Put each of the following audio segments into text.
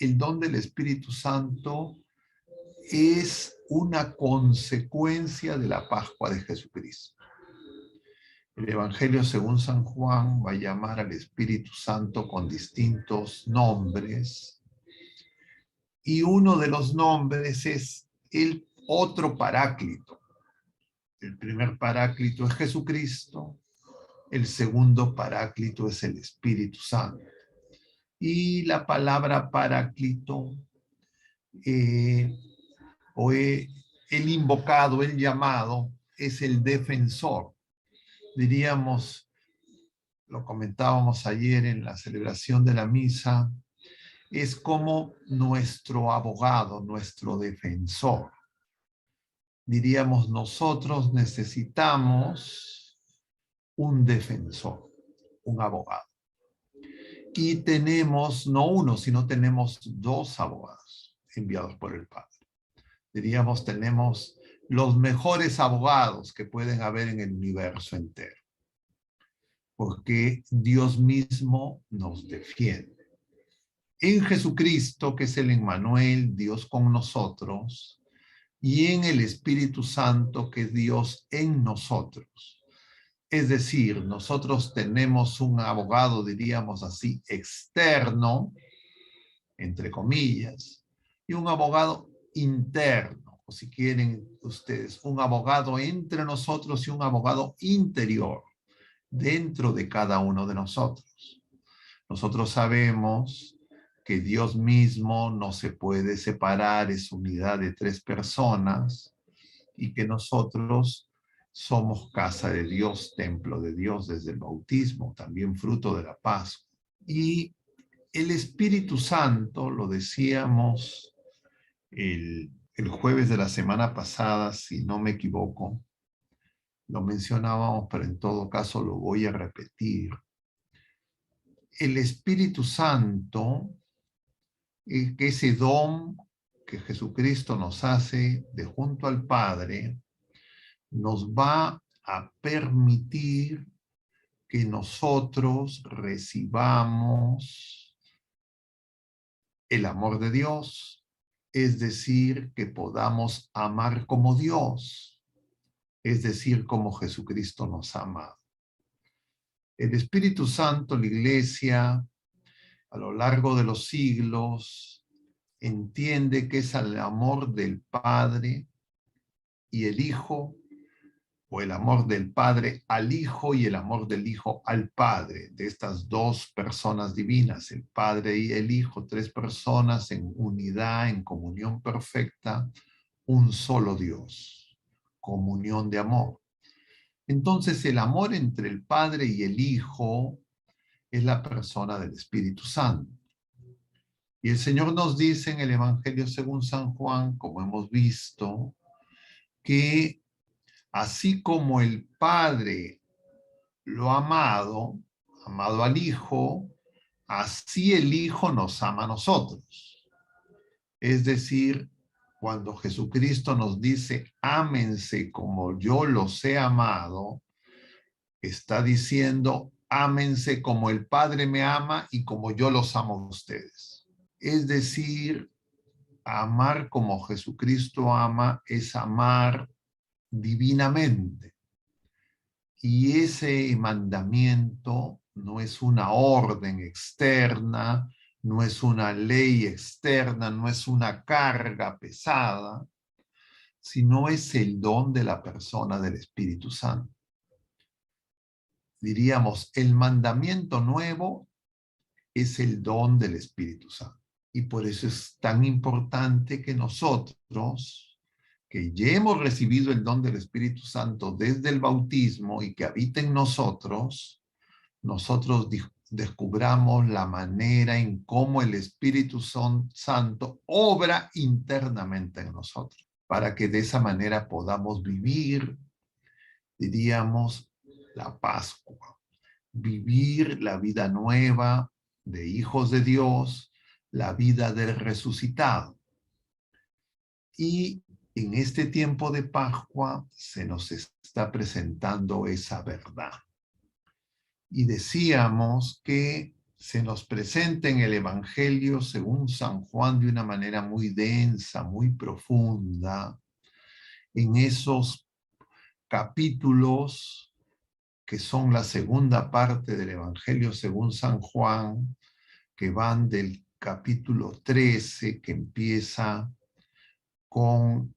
el don del Espíritu Santo es una consecuencia de la Pascua de Jesucristo. El Evangelio según San Juan va a llamar al Espíritu Santo con distintos nombres, y uno de los nombres es el otro Paráclito. El primer Paráclito es Jesucristo, el segundo Paráclito es el Espíritu Santo. Y la palabra Paráclito, el invocado, el llamado, es el defensor. Diríamos, lo comentábamos ayer en la celebración de la misa, es como nuestro abogado, nuestro defensor. Diríamos, nosotros necesitamos un defensor, un abogado. Y tenemos, no uno, sino tenemos dos abogados enviados por el Padre. Diríamos, tenemos los mejores abogados que pueden haber en el universo entero. Porque Dios mismo nos defiende. En Jesucristo, que es el Emmanuel, Dios con nosotros, y en el Espíritu Santo, que es Dios en nosotros. Es decir, nosotros tenemos un abogado, diríamos así, externo, entre comillas, y un abogado interno, o si quieren ustedes, un abogado entre nosotros y un abogado interior, dentro de cada uno de nosotros. Nosotros sabemos que Dios mismo no se puede separar, es unidad de tres personas, y que nosotros somos casa de Dios, templo de Dios desde el bautismo, también fruto de la Pascua. Y el Espíritu Santo, lo decíamos el jueves de la semana pasada, si no me equivoco, lo mencionábamos, pero en todo caso lo voy a repetir. El Espíritu Santo, que ese don que Jesucristo nos hace de junto al Padre, nos va a permitir que nosotros recibamos el amor de Dios, es decir, que podamos amar como Dios, es decir, como Jesucristo nos ha amado. El Espíritu Santo, la Iglesia, a lo largo de los siglos, entiende que es el amor del Padre y el Hijo, o el amor del Padre al Hijo y el amor del Hijo al Padre, de estas dos personas divinas, el Padre y el Hijo, tres personas en unidad, en comunión perfecta, un solo Dios, comunión de amor. Entonces el amor entre el Padre y el Hijo es la persona del Espíritu Santo. Y el Señor nos dice en el Evangelio según San Juan, como hemos visto, que así como el Padre lo ha amado al Hijo, así el Hijo nos ama a nosotros. Es decir, cuando Jesucristo nos dice, ámense como yo los he amado, está diciendo, ámense como el Padre me ama y como yo los amo a ustedes. Es decir, amar como Jesucristo ama es amar divinamente. Y ese mandamiento no es una orden externa, no es una ley externa, no es una carga pesada, sino es el don de la persona del Espíritu Santo. Diríamos, el mandamiento nuevo es el don del Espíritu Santo. Y por eso es tan importante que nosotros, que ya hemos recibido el don del Espíritu Santo desde el bautismo y que habita en nosotros descubramos la manera en cómo el Espíritu Santo obra internamente en nosotros, para que de esa manera podamos vivir, diríamos, la Pascua, vivir la vida nueva de hijos de Dios, la vida del resucitado. Y en este tiempo de Pascua se nos está presentando esa verdad. Y decíamos que se nos presenta en el Evangelio según San Juan de una manera muy densa, muy profunda, en esos capítulos que son la segunda parte del Evangelio según San Juan, que van del capítulo 13, que empieza con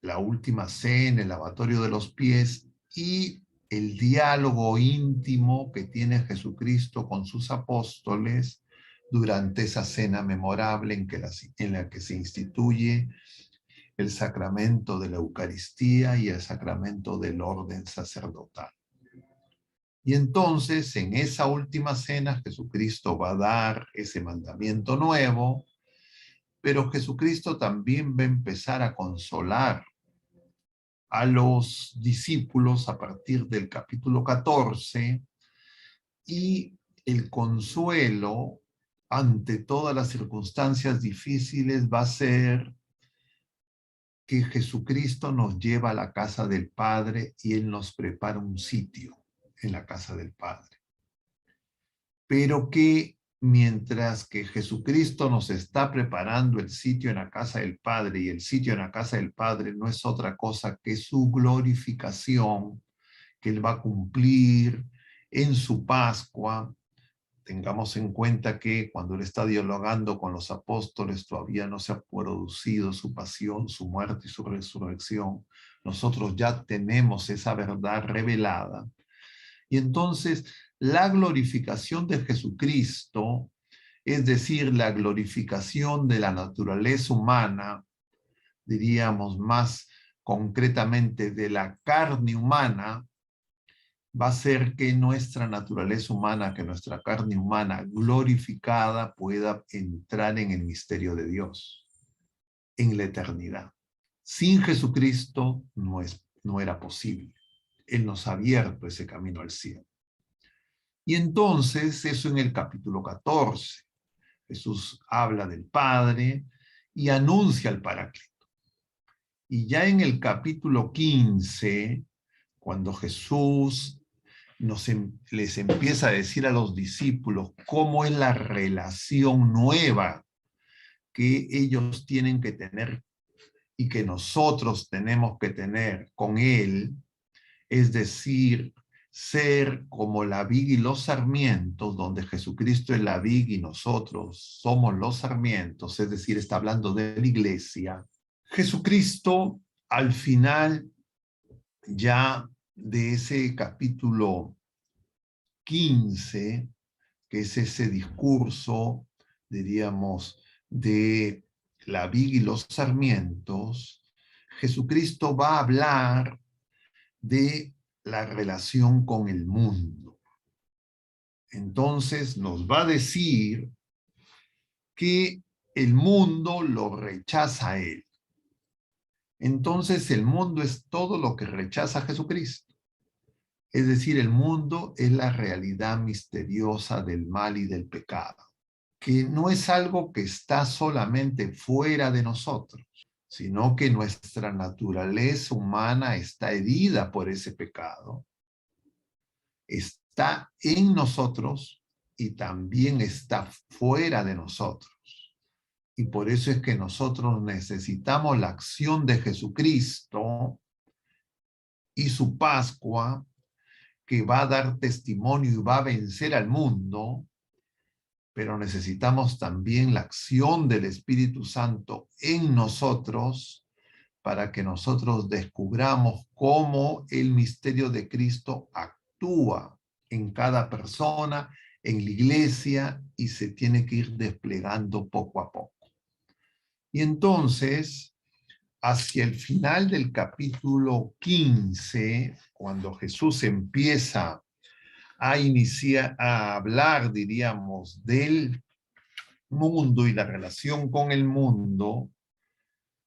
la última cena, el lavatorio de los pies, y el diálogo íntimo que tiene Jesucristo con sus apóstoles durante esa cena memorable en la que se instituye el sacramento de la Eucaristía y el sacramento del orden sacerdotal. Y entonces, en esa última cena, Jesucristo va a dar ese mandamiento nuevo, pero Jesucristo también va a empezar a consolar a los discípulos a partir del capítulo 14, y el consuelo ante todas las circunstancias difíciles va a ser que Jesucristo nos lleva a la casa del Padre y Él nos prepara un sitio en la casa del Padre. Pero que mientras que Jesucristo nos está preparando el sitio en la casa del Padre, y el sitio en la casa del Padre no es otra cosa que su glorificación, que Él va a cumplir en su Pascua. Tengamos en cuenta que cuando Él está dialogando con los apóstoles todavía no se ha producido su pasión, su muerte y su resurrección. Nosotros ya tenemos esa verdad revelada. Y entonces la glorificación de Jesucristo, es decir, la glorificación de la naturaleza humana, diríamos más concretamente de la carne humana, va a ser que nuestra naturaleza humana, que nuestra carne humana glorificada pueda entrar en el misterio de Dios, en la eternidad. Sin Jesucristo no era posible. Él nos ha abierto ese camino al cielo. Y entonces, eso en el capítulo 14, Jesús habla del Padre y anuncia al Paráclito. Y ya en el capítulo 15, cuando Jesús les empieza a decir a los discípulos cómo es la relación nueva que ellos tienen que tener y que nosotros tenemos que tener con Él, es decir, ser como la vid y los sarmientos, donde Jesucristo es la vid y nosotros somos los sarmientos, es decir, está hablando de la iglesia. Jesucristo, al final ya de ese capítulo 15, que es ese discurso, diríamos, de la vid y los sarmientos, Jesucristo va a hablar de la relación con el mundo. Entonces nos va a decir que el mundo lo rechaza a Él. Entonces el mundo es todo lo que rechaza a Jesucristo. Es decir, el mundo es la realidad misteriosa del mal y del pecado, que no es algo que está solamente fuera de nosotros, sino que nuestra naturaleza humana está herida por ese pecado, está en nosotros y también está fuera de nosotros. Y por eso es que nosotros necesitamos la acción de Jesucristo y su Pascua, que va a dar testimonio y va a vencer al mundo, pero necesitamos también la acción del Espíritu Santo en nosotros para que nosotros descubramos cómo el misterio de Cristo actúa en cada persona, en la iglesia, y se tiene que ir desplegando poco a poco. Y entonces, hacia el final del capítulo 15, cuando Jesús empieza a hablar, diríamos, del mundo y la relación con el mundo,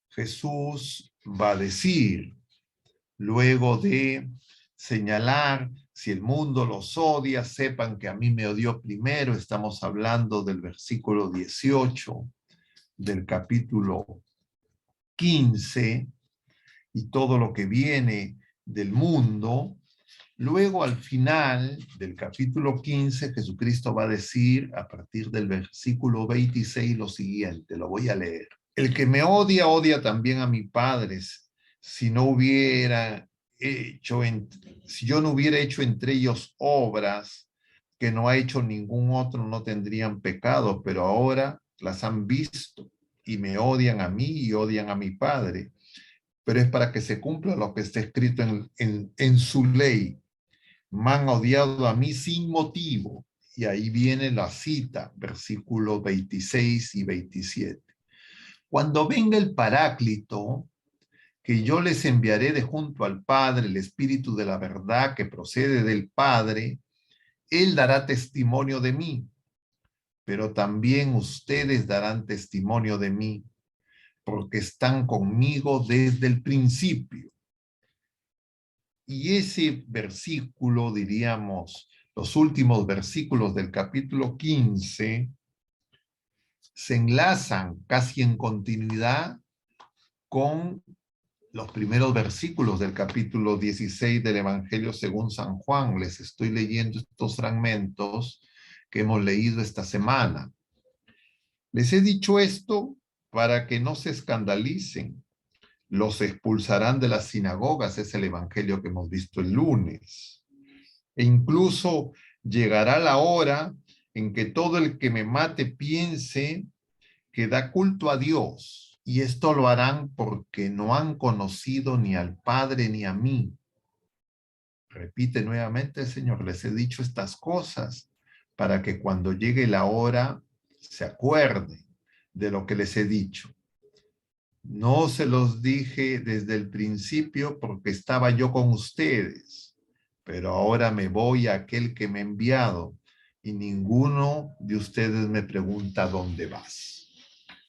Jesús va a decir, luego de señalar, si el mundo los odia, sepan que a mí me odió primero. Estamos hablando del versículo 18 del capítulo 15 y todo lo que viene del mundo. Luego, al final del capítulo 15, Jesucristo va a decir, a partir del versículo 26, lo siguiente, lo voy a leer. El que me odia, odia también a mi Padre. Si no hubiera hecho, si yo no hubiera hecho entre ellos obras que no ha hecho ningún otro, no tendrían pecado, pero ahora las han visto y me odian a mí y odian a mi Padre. Pero es para que se cumpla lo que está escrito en su ley. Me han odiado a mí sin motivo. Y ahí viene la cita, versículos 26 y 27. Cuando venga el Paráclito, que yo les enviaré de junto al Padre, el Espíritu de la verdad que procede del Padre, Él dará testimonio de mí, pero también ustedes darán testimonio de mí, porque están conmigo desde el principio. Y ese versículo, diríamos, los últimos versículos del capítulo 15, se enlazan casi en continuidad con los primeros versículos del capítulo 16 del Evangelio según San Juan. Les estoy leyendo estos fragmentos que hemos leído esta semana. Les he dicho esto para que no se escandalicen. Los expulsarán de las sinagogas, es el Evangelio que hemos visto el lunes. E incluso llegará la hora en que todo el que me mate piense que da culto a Dios, y esto lo harán porque no han conocido ni al Padre ni a mí. Repite nuevamente el Señor, les he dicho estas cosas para que cuando llegue la hora se acuerden de lo que les he dicho. No se los dije desde el principio porque estaba yo con ustedes, pero ahora me voy a aquel que me ha enviado y ninguno de ustedes me pregunta dónde vas.